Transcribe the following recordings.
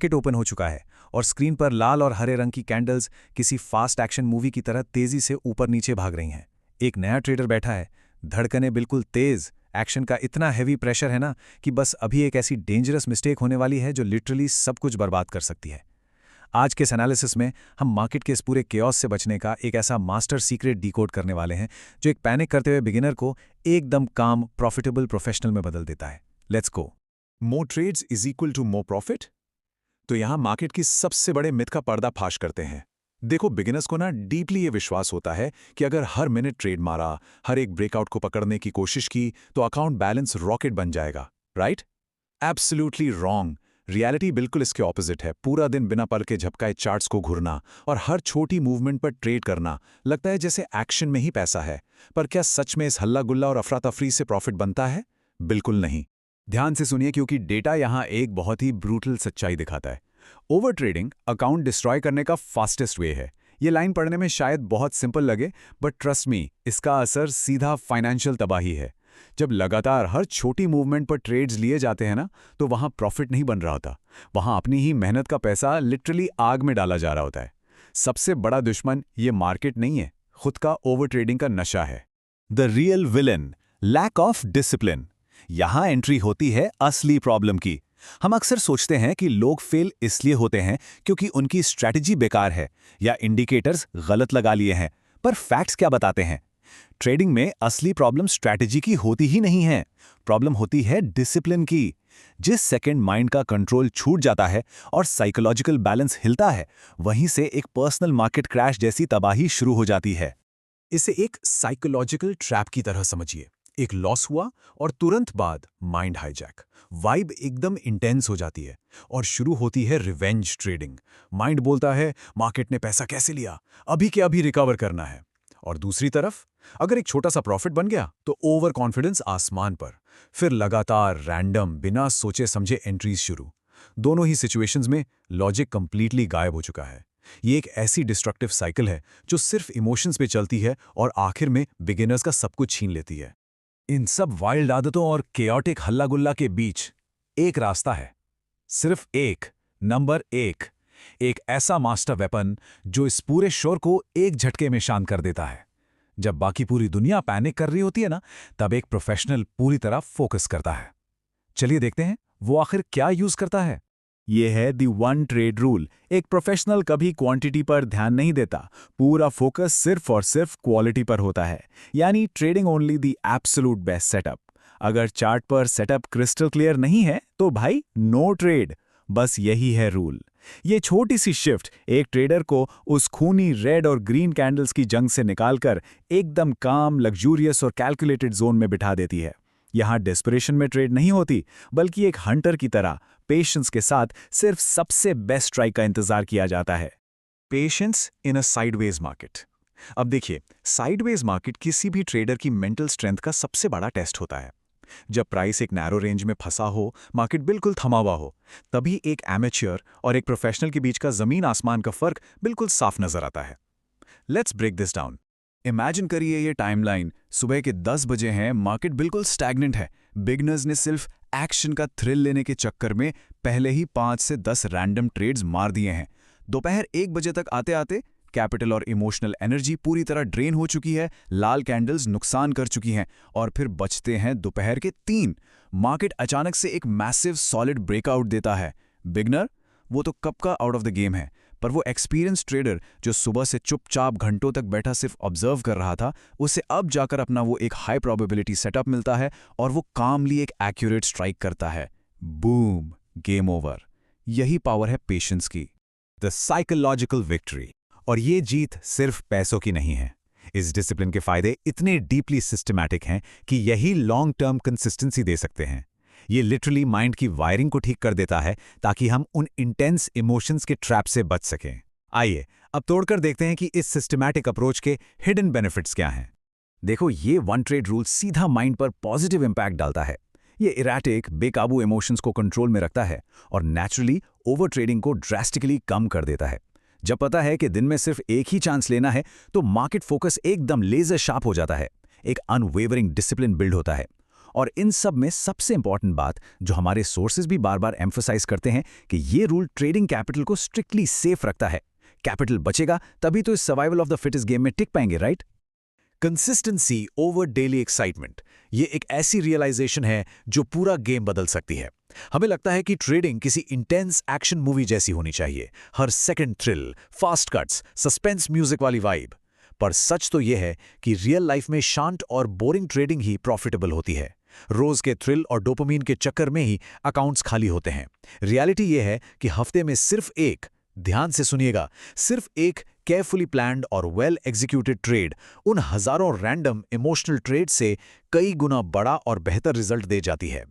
Kit open हो चुका है और स्क्रीन पर लाल और हरे रंग की कैंडल्स किसी फास्ट एक्शन मूवी की तरह तेजी से ऊपर नीचे भाग रही हैं। एक नया ट्रेडर बैठा है, धड़कनें बिल्कुल तेज, एक्शन का इतना हैवी प्रेशर है ना कि बस अभी एक ऐसी डेंजरस मिस्टेक होने वाली है जो लिटरली सब कुछ बर्बाद कर सकती है। आज के इस एनालिसिस में हम मार्केट के इस पूरे केओस से बचने का एक ऐसा मास्टर सीक्रेट डिकोड करने वाले हैं जो एक पैनिक करते हुए बिगिनर को एकदम काम, प्रॉफिटेबल प्रोफेशनल में बदल देता है। Let's go. More trades is equal to more profit? तो यहां मार्केट की सबसे बड़े मिथ का पर्दाफाश करते हैं। देखो, बिगिनर्स को ना डीपली ये विश्वास होता है कि अगर हर मिनट ट्रेड मारा, हर एक ब्रेकआउट को पकड़ने की कोशिश की तो अकाउंट बैलेंस रॉकेट बन जाएगा, राइट? Absolutely wrong. रियलिटी बिल्कुल इसके ऑपोजिट है। पूरा दिन बिना पर के झपकाए चार्ट्स को घुरना और हर छोटी मूवमेंट पर ट्रेड करना लगता है जैसे एक्शन में ही पैसा है। पर क्या सच में इस हल्ला गुल्ला और अफरा तफरी से प्रॉफिट बनता है? बिल्कुल नहीं। ध्यान से सुनिए, क्योंकि डेटा यहां एक बहुत ही ब्रूटल सच्चाई दिखाता है। ओवर ट्रेडिंग अकाउंट डिस्ट्रॉय करने का फास्टेस्ट वे है। ये लाइन पढ़ने में शायद बहुत सिंपल लगे, बट ट्रस्ट मी, इसका असर सीधा फाइनेंशियल तबाही है। जब लगातार हर छोटी मूवमेंट पर ट्रेड्स लिए जाते हैं ना, तो वहां प्रॉफिट नहीं बन रहा होता, वहां अपनी ही मेहनत का पैसा लिटरली आग में डाला जा रहा होता है। सबसे बड़ा दुश्मन ये मार्केट नहीं है, खुद का ओवर ट्रेडिंग का नशा है। The real villain, lack of discipline. यहां एंट्री होती है असली प्रॉब्लम की। हम अक्सर सोचते हैं कि लोग फेल इसलिए होते हैं क्योंकि उनकी स्ट्रैटेजी बेकार है या इंडिकेटर्स गलत लगा लिए हैं, पर फैक्ट्स क्या बताते हैं? ट्रेडिंग में असली प्रॉब्लम स्ट्रैटेजी की होती ही नहीं है, प्रॉब्लम होती है डिसिप्लिन की। जिस सेकंड माइंड का कंट्रोल छूट जाता है और साइकोलॉजिकल बैलेंस हिलता है, वहीं से एक पर्सनल मार्केट क्रैश जैसी तबाही शुरू हो जाती है। इसे एक साइकोलॉजिकल ट्रैप की तरह समझिए। एक लॉस हुआ और तुरंत बाद माइंड हाईजैक, वाइब एकदम इंटेंस हो जाती है और शुरू होती है रिवेंज ट्रेडिंग। माइंड बोलता है मार्केट ने पैसा कैसे लिया, अभी के अभी रिकवर करना है। और दूसरी तरफ अगर एक छोटा सा प्रॉफिट बन गया तो ओवर कॉन्फिडेंस आसमान पर। फिर लगातार रैंडम बिना सोचे समझे एंट्रीज शुरू। दोनों ही सिचुएशंस में लॉजिक कंप्लीटली गायब हो चुका है। ये एक ऐसी डिस्ट्रक्टिव साइकिल है जो सिर्फ इमोशंस पे चलती है और आखिर में बिगिनर्स का सब कुछ छीन लेती है। इन सब वाइल्ड आदतों और केओटिक हल्ला गुल्ला के बीच एक रास्ता है, सिर्फ एक, नंबर एक ऐसा मास्टर वेपन जो इस पूरे शोर को एक झटके में शांत कर देता है। जब बाकी पूरी दुनिया पैनिक कर रही होती है ना, तब एक प्रोफेशनल पूरी तरह फोकस करता है। चलिए देखते हैं वो आखिर क्या यूज करता है। ये है दी वन ट्रेड रूल। एक प्रोफेशनल कभी क्वांटिटी पर ध्यान नहीं देता, पूरा फोकस सिर्फ और सिर्फ क्वालिटी पर होता है। यानी trading only the absolute best setup. अगर चार्ट पर सेटअप क्रिस्टल क्लियर नहीं है तो भाई नो ट्रेड। बस यही है रूल। ये छोटी सी शिफ्ट एक ट्रेडर को उस खूनी रेड और ग्रीन कैंडल्स की जंग से निकालकर एकदम काम, लग्जूरियस और कैलकुलेटेड जोन में बिठा देती है। यहां डेस्परेशन में ट्रेड नहीं होती, बल्कि एक हंटर की तरह पेशेंस के साथ सिर्फ सबसे बेस्ट स्ट्राइक का इंतजार किया जाता है। पेशेंस इन अ साइडवेज मार्केट। अब देखिए, साइडवेज मार्केट किसी भी ट्रेडर की मेंटल स्ट्रेंथ का सबसे बड़ा टेस्ट होता है। जब प्राइस एक नैरो रेंज में फंसा हो, मार्केट बिल्कुल थमा हुआ हो, तभी एक एमेच्योर और एक प्रोफेशनल के बीच का जमीन आसमान का फर्क बिल्कुल साफ नजर आता है। Let's break this down. Imagine करिए ये टाइमलाइन, सुबह के 10 बजे हैं, मार्केट बिल्कुल स्टैग्नेंट है। बिगनर्स ने सिर्फ एक्शन का थ्रिल लेने के चक्कर में पहले ही 5 से 10 रैंडम ट्रेड्स मार दिए हैं। दोपहर 1 बजे तक आते आते कैपिटल और इमोशनल एनर्जी पूरी तरह ड्रेन हो चुकी है, लाल कैंडल्स नुकसान कर चुकी हैं और फिर बचते हैं दोपहर के 3। मार्केट अचानक से एक मैसिव सॉलिड ब्रेकआउट देता है। बिगनर वो तो कब का आउट ऑफ द गेम है, पर वो एक्सपीरियंस ट्रेडर जो सुबह से चुपचाप घंटों तक बैठा सिर्फ ऑब्जर्व कर रहा था, उसे अब जाकर अपना वो एक हाई प्रोबेबिलिटी सेटअप मिलता है और वो कामली एक एक्यूरेट स्ट्राइक करता है। Boom, game over. यही पावर है पेशेंस की, द साइकोलॉजिकल विक्ट्री। और ये जीत सिर्फ पैसों की नहीं है। इस डिसिप्लिन के फायदे इतने डीपली सिस्टमैटिक हैं कि यही लॉन्ग टर्म कंसिस्टेंसी दे सकते हैं। ये लिटरली माइंड की वायरिंग को ठीक कर देता है ताकि हम उन इंटेंस इमोशंस के ट्रैप से बच सकें। आइए अब तोड़कर देखते हैं कि इस सिस्टमैटिक अप्रोच के हिडन बेनिफिट्स क्या हैं। देखो, ये वन ट्रेड रूल सीधा माइंड पर पॉजिटिव इंपैक्ट डालता है। ये इराटिक, बेकाबू इमोशंस को कंट्रोल में रखता है और नेचुरली ओवर ट्रेडिंग को ड्रास्टिकली कम कर देता है। जब पता है कि दिन में सिर्फ एक ही चांस लेना है, तो मार्केट फोकस एकदम लेजर शार्प हो जाता है। एक अनवेवरिंग डिसिप्लिन बिल्ड होता है। और इन सब में सबसे इंपॉर्टेंट बात जो हमारे सोर्सेज भी बार बार एम्फसाइज करते हैं कि ये रूल ट्रेडिंग कैपिटल को स्ट्रिक्टली सेफ रखता है। कैपिटल बचेगा तभी तो इस survival of the fittest game में टिक पाएंगे, right? Consistency over daily excitement, ये एक ऐसी रियलाइजेशन है जो पूरा गेम बदल सकती है। हमें लगता है कि ट्रेडिंग किसी इंटेंस एक्शन मूवी जैसी होनी चाहिए, हर second thrill, fast cuts, suspense music वाली वाइब। पर सच तो यह है कि रियल लाइफ में शांत और बोरिंग ट्रेडिंग ही प्रॉफिटेबल होती है। रोज के थ्रिल और डोपामीन के चक्कर में ही अकाउंट्स खाली होते हैं। रियलिटी यह है कि हफ्ते में सिर्फ एक, ध्यान से सुनिएगा, सिर्फ एक केयरफुली प्लान्ड और वेल एग्जीक्यूटेड ट्रेड उन हजारों रैंडम इमोशनल ट्रेड से कई गुना बड़ा और बेहतर रिजल्ट दे जाती है।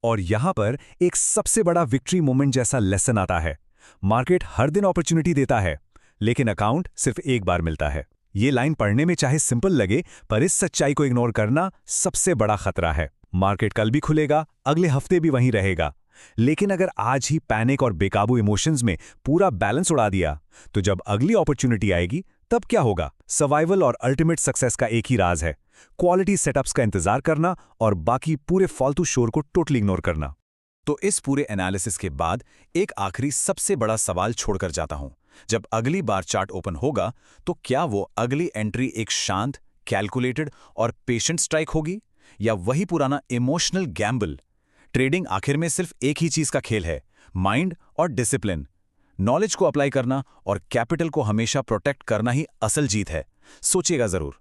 और यहां पर एक सबसे बड़ा विक्ट्री मोमेंट जैसा लेसन आता है। मार्केट हर दिन अपॉर्चुनिटी देता है, लेकिन अकाउंट सिर्फ एक बार मिलता है। ये लाइन पढ़ने में चाहे सिंपल लगे, पर इस सच्चाई को इग्नोर करना सबसे बड़ा खतरा है। मार्केट कल भी खुलेगा, अगले हफ्ते भी वहीं रहेगा, लेकिन अगर आज ही पैनिक और बेकाबू इमोशंस में पूरा बैलेंस उड़ा दिया, तो जब अगली अपॉर्चुनिटी आएगी तब क्या होगा? सर्वाइवल और अल्टीमेट सक्सेस का एक ही राज है, क्वालिटी सेटअप्स का इंतजार करना और बाकी पूरे फालतू शोर को टोटली इग्नोर करना। तो इस पूरे एनालिसिस के बाद एक आखिरी सबसे बड़ा सवाल छोड़कर जाता हूं। जब अगली बार चार्ट ओपन होगा तो क्या वो अगली एंट्री एक शांत, कैलकुलेटेड और पेशेंट स्ट्राइक होगी, या वही पुराना इमोशनल गैम्बल? ट्रेडिंग आखिर में सिर्फ एक ही चीज का खेल है, माइंड और डिसिप्लिन। नॉलेज को अप्लाई करना और कैपिटल को हमेशा प्रोटेक्ट करना ही असल जीत है। सोचिएगा जरूर।